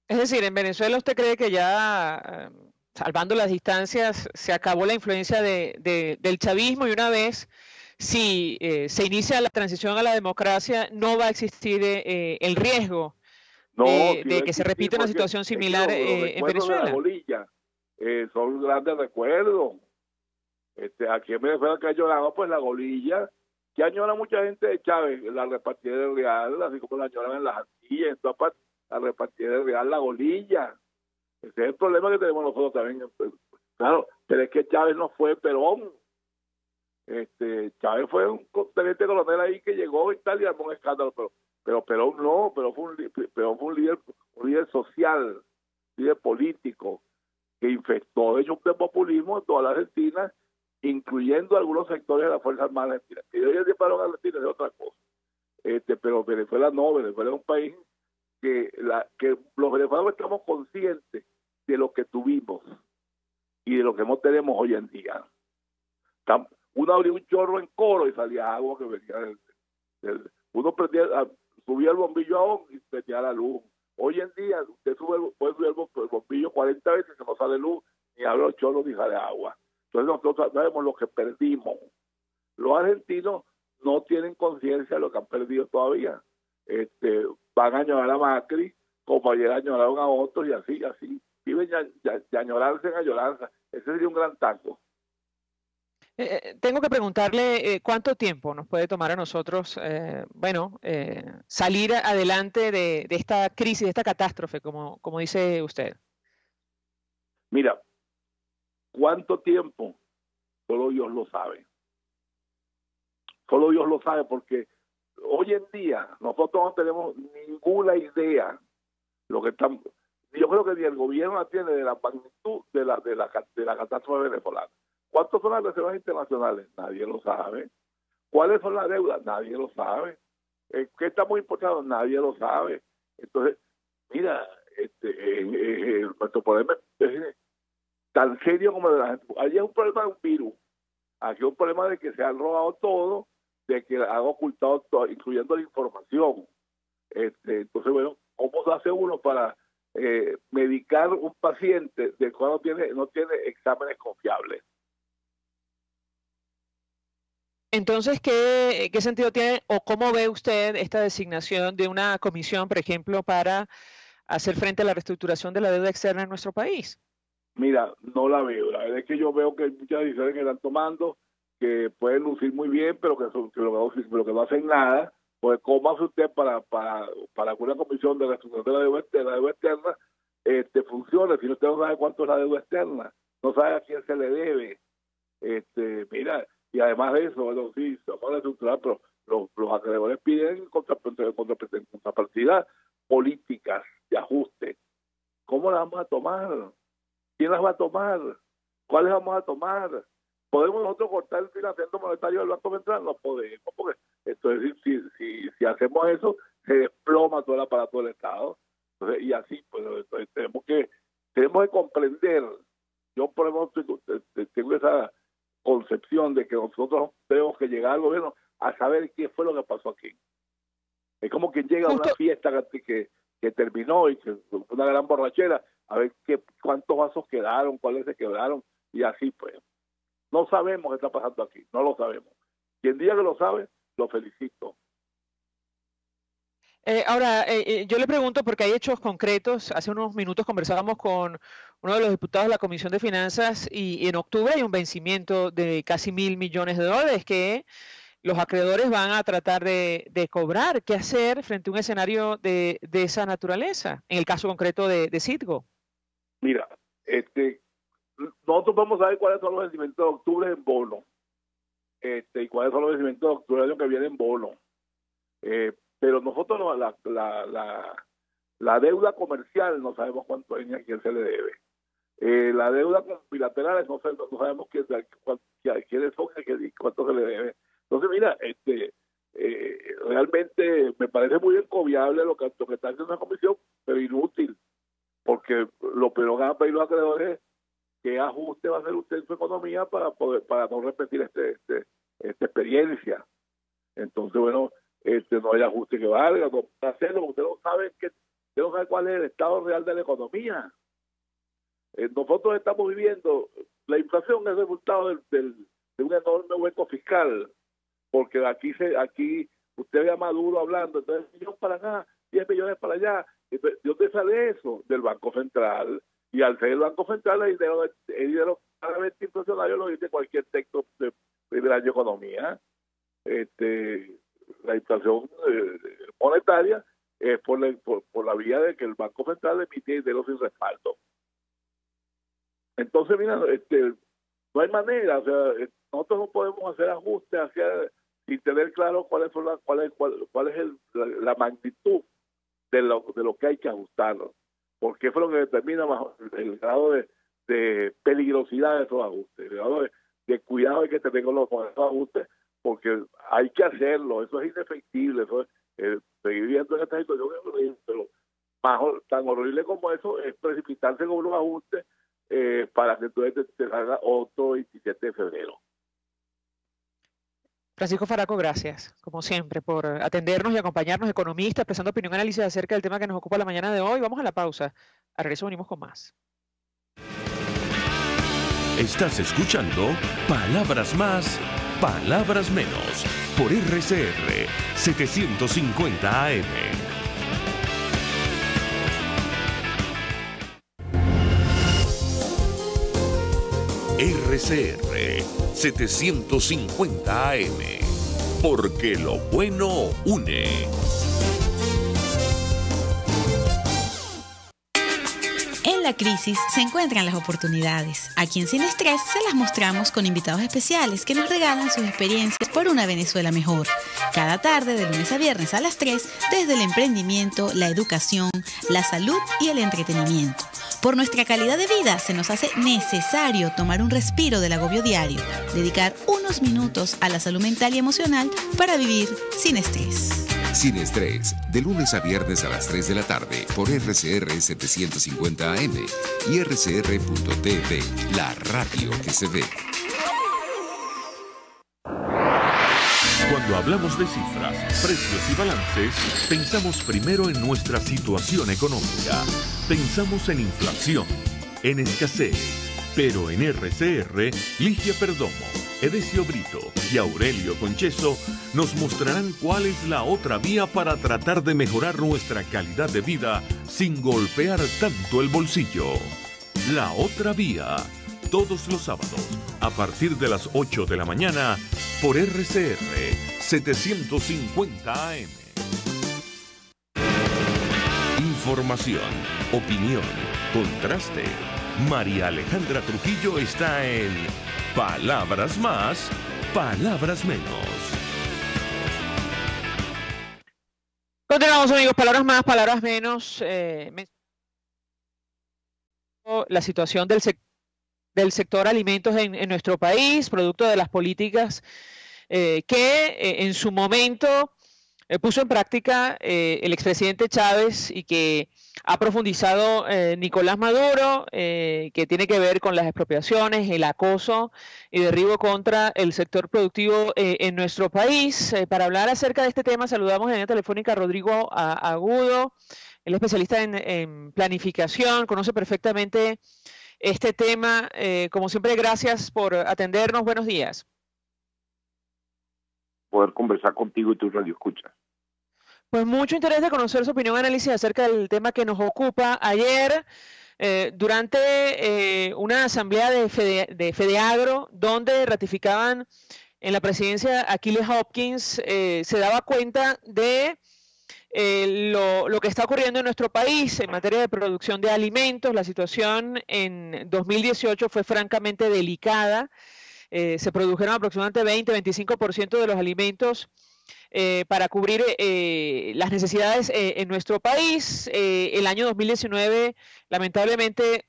Es decir, en Venezuela usted cree que ya, salvando las distancias, se acabó la influencia del chavismo y una vez si se inicia la transición a la democracia, no va a existir el riesgo de que se repita una situación similar en Venezuela. De la Golilla, son grandes recuerdos. Aquí en Venezuela que añoramos pues la Golilla, que añora mucha gente de Chávez, la repartidera del Real, así como la añoran en las Antillas, en todas partes, la repartidera del Real, la Golilla. Ese es el problema que tenemos nosotros también. Claro, pero es que Chávez no fue Perón. Chávez fue un teniente coronel ahí que llegó y tal y armó un escándalo, pero Perón no, Perón fue un líder social, un líder político que infectó de hecho un populismo en toda la Argentina, incluyendo algunos sectores de la Fuerza Armada Argentina. Que hoy en día para Argentina es otra cosa. Pero Venezuela no, Venezuela es un país que los venezolanos estamos conscientes de lo que tuvimos y de lo que no tenemos hoy en día. Uno abría un chorro en Coro y salía agua que venía uno subía el bombillo a y prendía la luz. Hoy en día usted puede subir el bombillo 40 veces y no sale luz, ni abre los chorros ni sale agua. Entonces nosotros sabemos lo que perdimos. Los argentinos no tienen conciencia de lo que han perdido todavía. Van a añorar a Macri como ayer añoraron a otros y así. Viven de añorarse en añoranza. Ese sería un gran taco. Tengo que preguntarle cuánto tiempo nos puede tomar a nosotros, salir adelante de esta crisis, de esta catástrofe, como dice usted. Mira, ¿cuánto tiempo? Solo Dios lo sabe. Solo Dios lo sabe porque hoy en día nosotros no tenemos ninguna idea lo que están. Yo creo que ni el gobierno la tiene de la magnitud de la catástrofe venezolana. ¿Cuántas son las reservas internacionales? Nadie lo sabe. ¿Cuáles son las deudas? Nadie lo sabe. ¿Qué estamos importando? Nadie lo sabe. Entonces, mira, nuestro problema es tan serio como de la gente. Allí es un problema de un virus. Aquí es un problema de que se han robado todo, de que han ocultado todo, incluyendo la información. Entonces, bueno, ¿cómo se hace uno para medicar un paciente del cual no tiene exámenes confiables? Entonces, ¿qué sentido tiene o cómo ve usted esta designación de una comisión, por ejemplo, para hacer frente a la reestructuración de la deuda externa en nuestro país? Mira, no la veo. La verdad es que yo veo que hay muchas decisiones que están tomando que pueden lucir muy bien, pero que no hacen nada, Pues, ¿cómo hace usted para que una comisión de reestructuración de la deuda externa funcione si usted no sabe cuánto es la deuda externa? No sabe a quién se le debe. Mira, y además de eso, bueno, sí, se vamos a reestructurar, pero los acreedores piden contrapartidas políticas de ajuste. ¿Cómo las vamos a tomar? ¿Quién las va a tomar? ¿Cuáles vamos a tomar? ¿Podemos nosotros cortar el financiamiento monetario del Banco Central? No podemos, porque entonces si hacemos eso, se desploma todo el aparato del Estado. Entonces, y así, pues entonces tenemos que comprender. Yo, por ejemplo, tengo esa concepción de que nosotros tenemos que llegar al gobierno a saber qué fue lo que pasó aquí. Es como quien llega a una fiesta que terminó y que fue una gran borrachera, a ver cuántos vasos quedaron, cuáles se quebraron, y así pues. No sabemos qué está pasando aquí, no lo sabemos. Quien diga que lo sabe, lo felicito. Ahora, yo le pregunto porque hay hechos concretos. Hace unos minutos conversábamos con uno de los diputados de la Comisión de Finanzas y en octubre hay un vencimiento de casi $1.000 millones que los acreedores van a tratar de cobrar. ¿Qué hacer frente a un escenario de esa naturaleza? En el caso concreto de Citgo. Mira, nosotros vamos a ver cuáles son los vencimientos de octubre en bono y cuáles son los vencimientos de octubre del año que viene en bono. Pero nosotros la deuda comercial no sabemos cuánto es ni a quién se le debe. La deuda bilateral no sabemos quiénes son y cuánto se le debe. Entonces, mira, realmente me parece muy encomiable lo que está haciendo la comisión, pero inútil, porque lo peor que van a pedir los acreedores es qué ajuste va a hacer usted en su economía para no repetir esta experiencia. Entonces, bueno, no hay ajuste que valga, no puede hacerlo, usted no sabe cuál es el estado real de la economía. Nosotros estamos viviendo, la inflación es el resultado de un enorme hueco fiscal, porque aquí usted ve a Maduro hablando, entonces 1 millón para acá, 10 millones para allá. ¿De dónde sale eso? Del Banco Central. Y al ser el Banco Central, el dinero claramente inflacionario lo dice cualquier texto de primer año de economía. La inflación monetaria es por la vía de que el Banco Central emite dinero sin respaldo. Entonces, mira, no hay manera, o sea, nosotros no podemos hacer ajustes sin tener claro cuál es la magnitud de lo que hay que ajustar, porque fue lo que determina el grado de peligrosidad de esos ajustes, el grado de cuidado hay que tener con esos ajustes, porque hay que hacerlo, eso es indefectible, eso es, seguir viendo en esta situación es horrible, pero tan horrible como eso es precipitarse con unos ajustes para que entonces te salga otro 27 de febrero. Francisco Faraco, gracias, como siempre, por atendernos y acompañarnos, economista, expresando opinión y análisis acerca del tema que nos ocupa la mañana de hoy. Vamos a la pausa. Al regreso venimos con más. Estás escuchando Palabras Más, Palabras Menos, por RCR 750 AM. RCR 750 AM, porque lo bueno une. En la crisis se encuentran las oportunidades. Aquí en Sin Estrés se las mostramos con invitados especiales que nos regalan sus experiencias por una Venezuela mejor. Cada tarde, de lunes a viernes a las 3, desde el emprendimiento, la educación, la salud y el entretenimiento. Por nuestra calidad de vida se nos hace necesario tomar un respiro del agobio diario, dedicar unos minutos a la salud mental y emocional para vivir sin estrés. Sin Estrés, de lunes a viernes a las 3 de la tarde por RCR 750 AM y rcr.tv, la radio que se ve. Cuando hablamos de cifras, precios y balances, pensamos primero en nuestra situación económica. Pensamos en inflación, en escasez. Pero en RCR, Ligia Perdomo, Edesio Brito y Aurelio Concheso nos mostrarán cuál es la otra vía para tratar de mejorar nuestra calidad de vida sin golpear tanto el bolsillo. La otra vía, todos los sábados, a partir de las 8 de la mañana por RCR 750 AM. Información, opinión, contraste. María Alejandra Trujillo está en Palabras Más, Palabras Menos. Continuamos, amigos. Palabras más, palabras menos. La situación del sector alimentos en nuestro país, producto de las políticas que en su momento puso en práctica el expresidente Chávez y que ha profundizado Nicolás Maduro, que tiene que ver con las expropiaciones, el acoso y derribo contra el sector productivo en nuestro país. Para hablar acerca de este tema, saludamos en línea telefónica a Rodrigo Agudo, el especialista en planificación, conoce perfectamente este tema. Como siempre, gracias por atendernos. Buenos días. Poder conversar contigo y tu radio escucha. Pues mucho interés de conocer su opinión y análisis acerca del tema que nos ocupa. Ayer, durante una asamblea de FEDEAGRO, donde ratificaban en la presidencia Aquiles Hopkins, se daba cuenta de lo que está ocurriendo en nuestro país en materia de producción de alimentos. La situación en 2018 fue francamente delicada. Se produjeron aproximadamente 20-25% de los alimentos para cubrir las necesidades en nuestro país. El año 2019 lamentablemente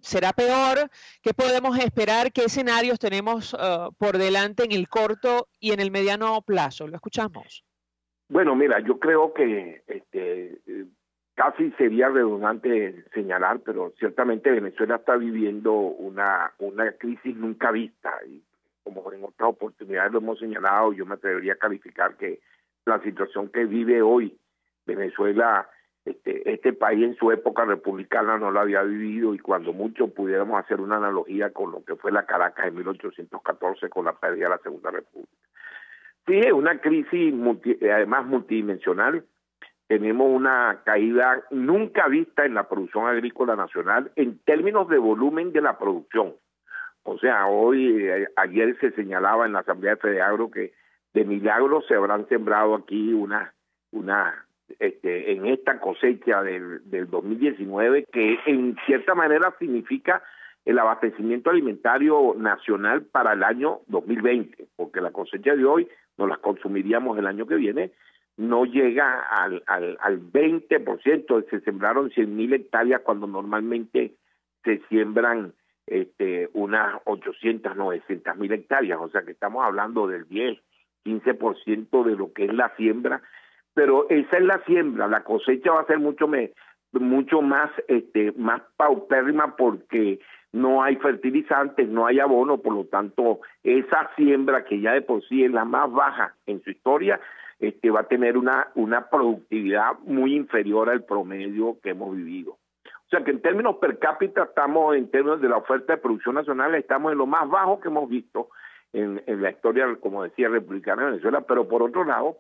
será peor. ¿Qué podemos esperar? ¿Qué escenarios tenemos por delante en el corto y en el mediano plazo? Lo escuchamos. Bueno, mira, yo creo que casi sería redundante señalar, pero ciertamente Venezuela está viviendo una crisis nunca vista, y como en otras oportunidades lo hemos señalado, yo me atrevería a calificar que la situación que vive hoy Venezuela, este país en su época republicana no la había vivido, y cuando mucho pudiéramos hacer una analogía con lo que fue la Caracas en 1814 con la pérdida de la Segunda República. Sí, es una crisis además multidimensional. Tenemos una caída nunca vista en la producción agrícola nacional en términos de volumen de la producción. O sea, ayer se señalaba en la Asamblea de FEDEAGRO que de milagro se habrán sembrado aquí en esta cosecha del 2019, que en cierta manera significa el abastecimiento alimentario nacional para el año 2020, porque la cosecha de hoy nos la consumiríamos el año que viene, no llega al 20%, se sembraron 100.000 hectáreas cuando normalmente se siembran unas 800, 900.000 hectáreas, o sea que estamos hablando del 10, 15% de lo que es la siembra, pero esa es la siembra. La cosecha va a ser mucho más paupérrima porque no hay fertilizantes, no hay abono, por lo tanto esa siembra, que ya de por sí es la más baja en su historia, va a tener una productividad muy inferior al promedio que hemos vivido. O sea que en términos per cápita estamos, en términos de la oferta de producción nacional, estamos en lo más bajo que hemos visto en la historia, como decía, republicana de Venezuela, pero por otro lado,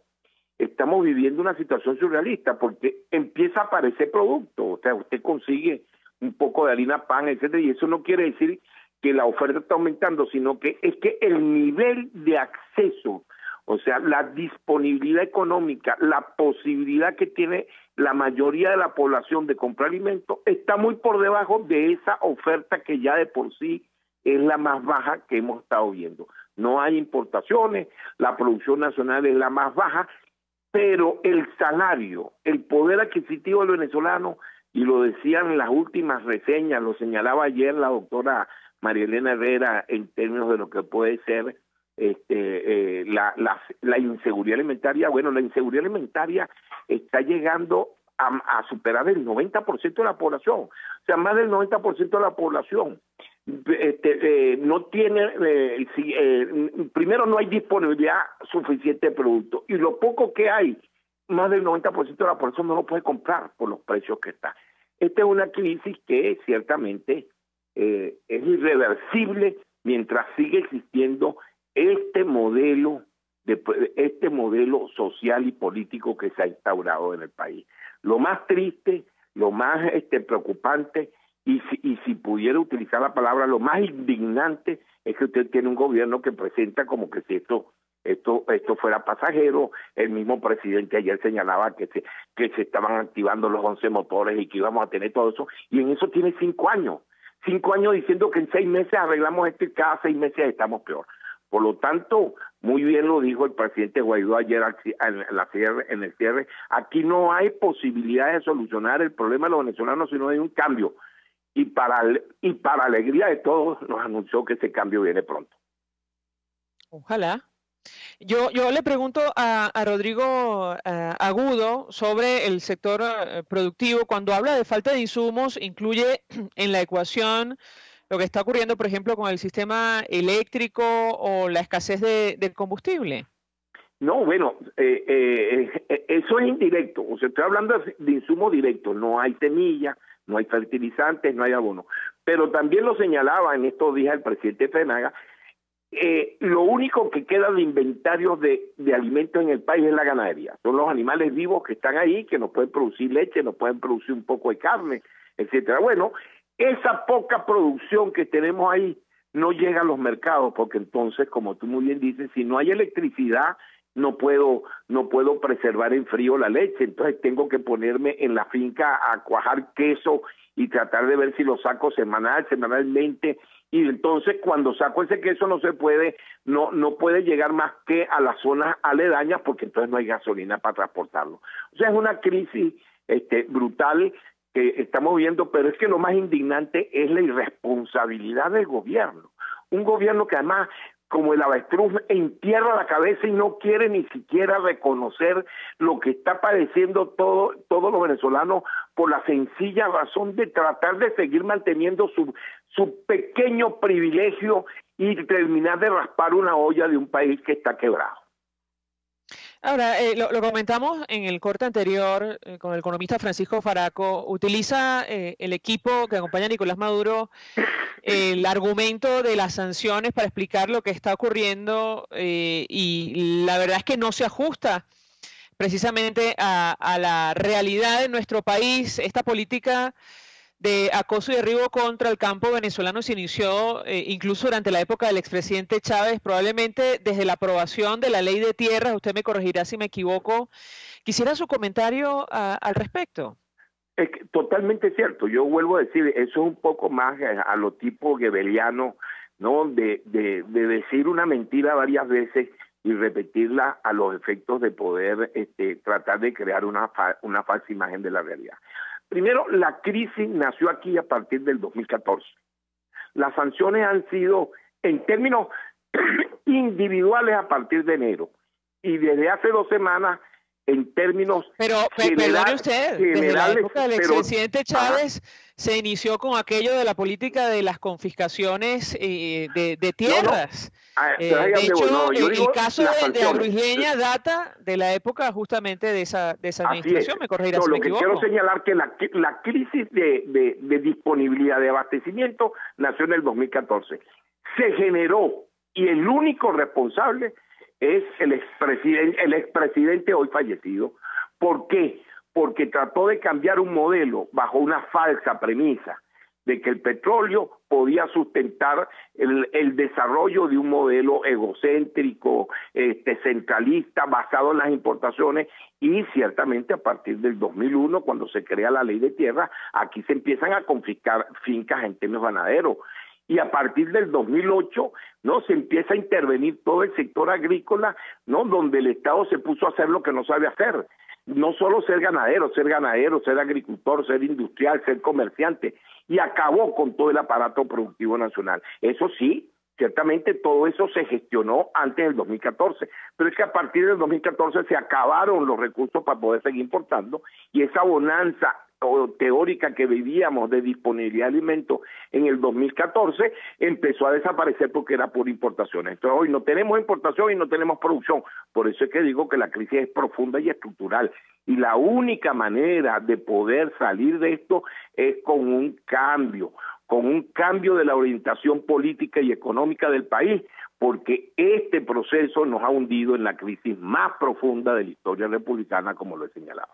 estamos viviendo una situación surrealista porque empieza a aparecer producto. O sea, usted consigue un poco de harina, pan, etcétera, y eso no quiere decir que la oferta está aumentando, sino que es que el nivel de acceso, o sea, la disponibilidad económica, la posibilidad que tiene la mayoría de la población de comprar alimentos, está muy por debajo de esa oferta que ya de por sí es la más baja que hemos estado viendo. No hay importaciones, la producción nacional es la más baja, pero el salario, el poder adquisitivo del venezolano, y lo decían en las últimas reseñas, lo señalaba ayer la doctora María Elena Herrera en términos de lo que puede ser la inseguridad alimentaria. Bueno, la inseguridad alimentaria está llegando a superar el 90% de la población. O sea, más del 90% de la población no tiene, primero no hay disponibilidad suficiente de productos, y lo poco que hay, más del 90% de la población no lo puede comprar por los precios que está. Esta es una crisis que ciertamente es irreversible mientras sigue existiendo este modelo social y político que se ha instaurado en el país. Lo más triste, lo más preocupante, y si pudiera utilizar la palabra, lo más indignante, es que usted tiene un gobierno que presenta como que si esto fuera pasajero. El mismo presidente ayer señalaba que se estaban activando los 11 motores y que íbamos a tener todo eso, y en eso tiene 5 años. 5 años diciendo que en 6 meses arreglamos esto y cada 6 meses estamos peor. Por lo tanto, muy bien lo dijo el presidente Guaidó ayer en el cierre, aquí no hay posibilidad de solucionar el problema de los venezolanos si no hay un cambio. Y para alegría de todos, nos anunció que ese cambio viene pronto. Ojalá. Yo le pregunto a Rodrigo Agudo sobre el sector productivo. Cuando habla de falta de insumos, incluye en la ecuación lo que está ocurriendo, por ejemplo, con el sistema eléctrico o la escasez de combustible. No, bueno, eso es indirecto. O sea, estoy hablando de insumos directos. No hay semillas, no hay fertilizantes, no hay abono. Pero también lo señalaba en estos días el presidente Fenaga. Lo único que queda de inventarios de alimentos en el país es la ganadería. Son los animales vivos que están ahí, que nos pueden producir leche, nos pueden producir un poco de carne, etcétera. Bueno, esa poca producción que tenemos ahí no llega a los mercados, porque entonces, como tú muy bien dices, si no hay electricidad, no puedo preservar en frío la leche. Entonces tengo que ponerme en la finca a cuajar queso y tratar de ver si lo saco semanalmente. Y entonces cuando saco ese queso no puede llegar más que a las zonas aledañas, porque entonces no hay gasolina para transportarlo. O sea, es una crisis brutal que estamos viendo, pero es que lo más indignante es la irresponsabilidad del gobierno. Un gobierno que además, como el avestruz, entierra la cabeza y no quiere ni siquiera reconocer lo que está padeciendo todos los venezolanos, por la sencilla razón de tratar de seguir manteniendo su pequeño privilegio y terminar de raspar una olla de un país que está quebrado. Ahora, lo comentamos en el corte anterior con el economista Francisco Faraco. Utiliza el equipo que acompaña a Nicolás Maduro el argumento de las sanciones para explicar lo que está ocurriendo, y la verdad es que no se ajusta precisamente a la realidad de nuestro país. Esta política de acoso y derribo contra el campo venezolano se inició incluso durante la época del expresidente Chávez, probablemente desde la aprobación de la ley de tierras. Usted me corregirá si me equivoco. Quisiera su comentario al respecto. Es totalmente cierto. Yo vuelvo a decir, eso es un poco más a lo tipo goebbeliano, ¿no? De decir una mentira varias veces y repetirla a los efectos de poder tratar de crear una falsa imagen de la realidad. Primero, la crisis nació aquí a partir del 2014. Las sanciones han sido, en términos individuales, a partir de enero. Y desde hace 2 semanas, en términos perdone usted, desde la época del expresidente Chávez se inició con aquello de la política de las confiscaciones de tierras. De hecho, el caso de Abruijeña data de la época justamente de esa administración. Me corregirá si me equivoco. Quiero señalar que la crisis de disponibilidad de abastecimiento nació en el 2014. Se generó, y el único responsable es el expresidente hoy fallecido. ¿Por qué? Porque trató de cambiar un modelo bajo una falsa premisa de que el petróleo podía sustentar el desarrollo de un modelo egocéntrico, centralista, basado en las importaciones, y ciertamente a partir del 2001, cuando se crea la ley de tierra, aquí se empiezan a confiscar fincas en términos ganaderos. Y a partir del 2008, ¿no?, se empieza a intervenir todo el sector agrícola, ¿no?, donde el Estado se puso a hacer lo que no sabe hacer. No solo ser ganadero, ser agricultor, ser industrial, ser comerciante, y acabó con todo el aparato productivo nacional. Eso sí, ciertamente todo eso se gestionó antes del 2014, pero es que a partir del 2014 se acabaron los recursos para poder seguir importando, y esa bonanza teórica que vivíamos de disponibilidad de alimentos en el 2014 empezó a desaparecer porque era por importaciones. Entonces hoy no tenemos importación y no tenemos producción. Por eso es que digo que la crisis es profunda y estructural, y la única manera de poder salir de esto es con un cambio de la orientación política y económica del país, porque este proceso nos ha hundido en la crisis más profunda de la historia republicana, como lo he señalado.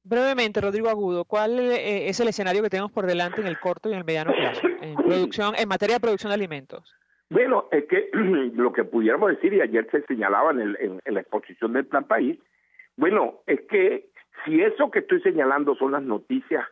Brevemente, Rodrigo Agudo, ¿cuál es el escenario que tenemos por delante en el corto y en el mediano plazo en materia de producción de alimentos? Bueno, es que lo que pudiéramos decir, y ayer se señalaba en la exposición del Plan País, bueno, es que si eso que estoy señalando son las noticias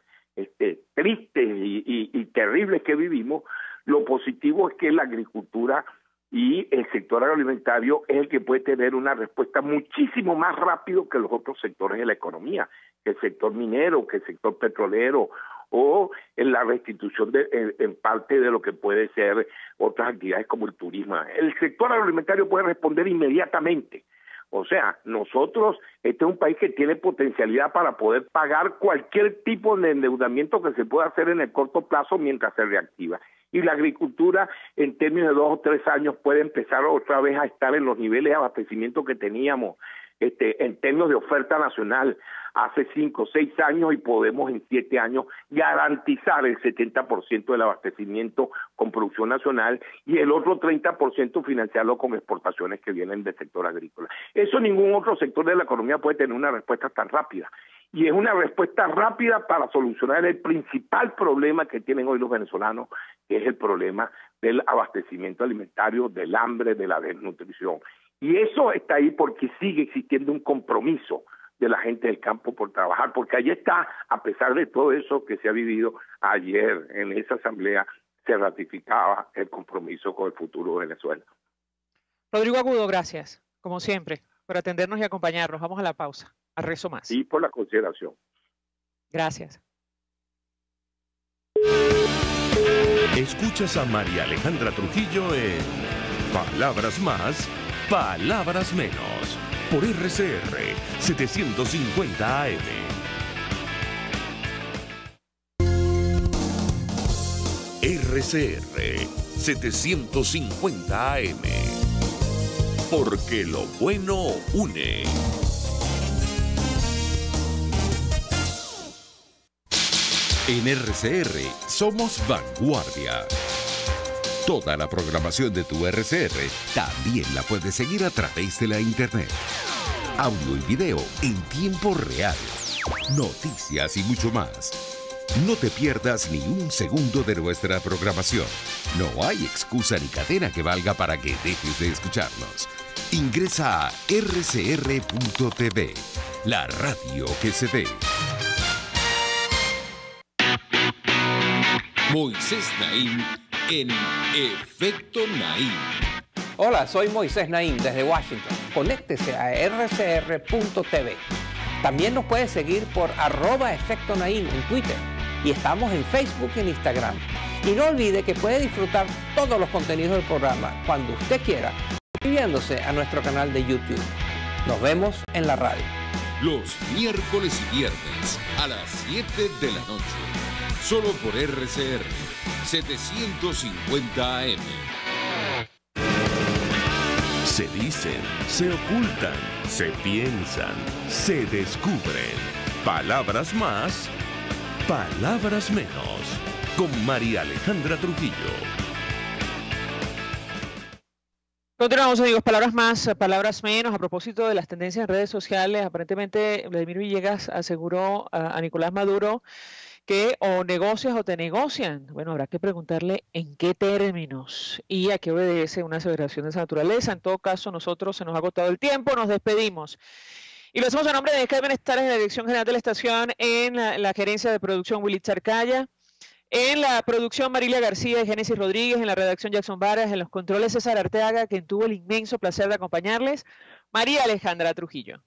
tristes y terribles que vivimos, lo positivo es que la agricultura y el sector agroalimentario es el que puede tener una respuesta muchísimo más rápido que los otros sectores de la economía, que el sector minero, que el sector petrolero, o en la restitución en parte de lo que puede ser otras actividades como el turismo. El sector agroalimentario puede responder inmediatamente. O sea, nosotros, este es un país que tiene potencialidad para poder pagar cualquier tipo de endeudamiento que se pueda hacer en el corto plazo mientras se reactiva. Y la agricultura, en términos de 2 o 3 años, puede empezar otra vez a estar en los niveles de abastecimiento que teníamos en términos de oferta nacional hace 5 o 6 años, y podemos en 7 años garantizar el 70% del abastecimiento con producción nacional y el otro 30% financiarlo con exportaciones que vienen del sector agrícola. Eso ningún otro sector de la economía puede tener una respuesta tan rápida. Y es una respuesta rápida para solucionar el principal problema que tienen hoy los venezolanos, que es el problema del abastecimiento alimentario, del hambre, de la desnutrición. Y eso está ahí porque sigue existiendo un compromiso de la gente del campo por trabajar, porque allí está, a pesar de todo eso que se ha vivido ayer en esa asamblea, se ratificaba el compromiso con el futuro de Venezuela. Rodrigo Agudo, gracias, como siempre, por atendernos y acompañarnos. Vamos a la pausa, a Rezo Más. Y por la consideración. Gracias. Escuchas a María Alejandra Trujillo en Palabras Más, Palabras Menos, por RCR 750 AM. RCR 750 AM. Porque lo bueno une. En RCR somos vanguardia. Toda la programación de tu RCR también la puedes seguir a través de la internet. Audio y video en tiempo real. Noticias y mucho más. No te pierdas ni un segundo de nuestra programación. No hay excusa ni cadena que valga para que dejes de escucharnos. Ingresa a rcr.tv, la radio que se ve. Moisés Naim en Efecto Naim. Hola, soy Moisés Naim desde Washington. Conéctese a rcr.tv. También nos puede seguir por @Efecto Naim en Twitter. Y estamos en Facebook y en Instagram. Y no olvide que puede disfrutar todos los contenidos del programa cuando usted quiera, suscribiéndose a nuestro canal de YouTube. Nos vemos en la radio. Los miércoles y viernes a las 7 de la noche. Solo por RCR 750 AM. Se dicen, se ocultan, se piensan, se descubren. Palabras más, palabras menos. Con María Alejandra Trujillo. Continuamos, amigos. Palabras más, palabras menos. A propósito de las tendencias en redes sociales, aparentemente Vladimir Villegas aseguró a Nicolás Maduro que o negocias o te negocian. Bueno, habrá que preguntarle en qué términos y a qué obedece una aseveración de esa naturaleza. En todo caso, nosotros se nos ha agotado el tiempo, nos despedimos. Y lo hacemos a nombre de Carmen Estares, de la Dirección General de la Estación, en la gerencia de producción Willy Charcaya, en la producción Marilia García y Génesis Rodríguez, en la redacción Jackson Varas, en los controles César Arteaga, quien tuvo el inmenso placer de acompañarles, María Alejandra Trujillo.